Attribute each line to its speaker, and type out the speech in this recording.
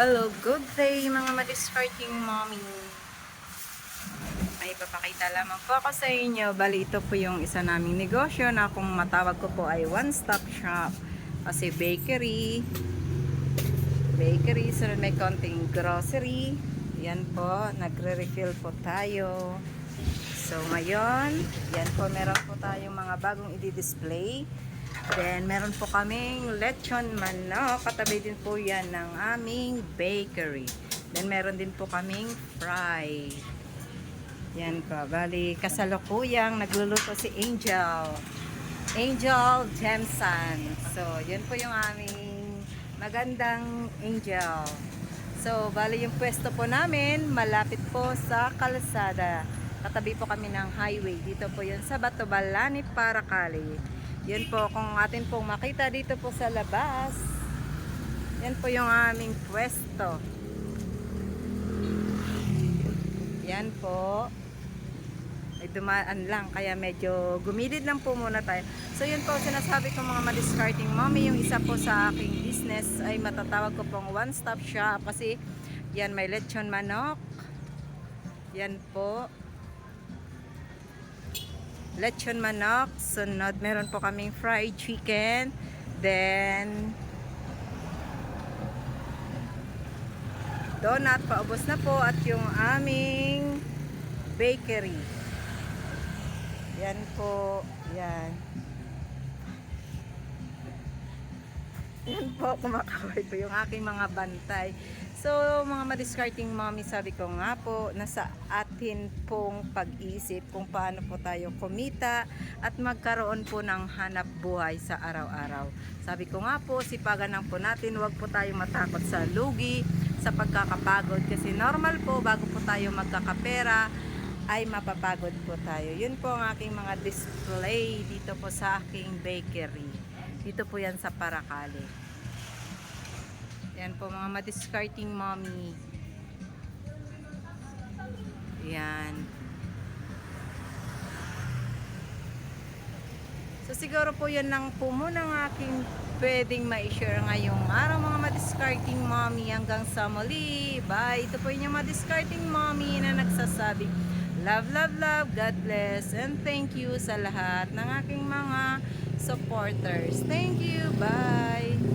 Speaker 1: Hello, good day mga madiscarding mommy. May papakita lamang po ako sa inyo. Bali, ito po yung isa naming negosyo na kung matawag ko po ay one-stop shop. Kasi bakery, so may konting grocery. Yan po, nagre-refill po tayo. So ngayon, yan po, meron po tayong mga bagong i-display. Then, meron po kaming lechon manok. Katabi din po yan ng aming bakery. Then, meron din po kaming fry. Yan po. Bali, kasalukuyang nagluluto si Angel. Angel Jemsan. So, yan po yung aming magandang Angel. So, bali yung pwesto po namin, malapit po sa kalsada. Katabi po kami ng highway. Dito po yun sa Batobalani, Paracali. Yan po, kung atin pong makita dito po sa labas, yan po yung aming pwesto. Yan po. May dumaan lang, kaya medyo gumilid lang po muna tayo. So yun po, sinasabi ko mga madiscarding mommy, yung isa po sa aking business ay matatawag ko pong one-stop shop. Kasi yan, may lechon manok. Yan po. Lechon manok, sunod meron po kaming fried chicken, then donut, paubos na po, at yung aming bakery. Yan po, yan. Yan po, kumakaway po yung aking mga bantay. So, mga madiscarding mommy, sabi ko nga po, nasa atin pong pag-isip kung paano po tayo kumita at magkaroon po ng hanap buhay sa araw-araw. Sabi ko nga po, sipagan lang po natin, huwag po tayo matakot sa lugi, sa pagkakapagod. Kasi normal po, bago po tayo magkakapera, ay mapapagod po tayo. Yun po ang aking mga display dito po sa aking bakery. Dito po yan sa Paracali. Yan po mga madiscarding mommy. Yan. So siguro po yan lang po muna ng aking pwedeng ma-share ngayong araw mga madiscarding mommy. Hanggang sa muli. Bye. Ito po yung madiscarding mommy na nagsasabi, love, love, love, God bless, and thank you sa lahat ng aking mga supporters. Thank you. Bye.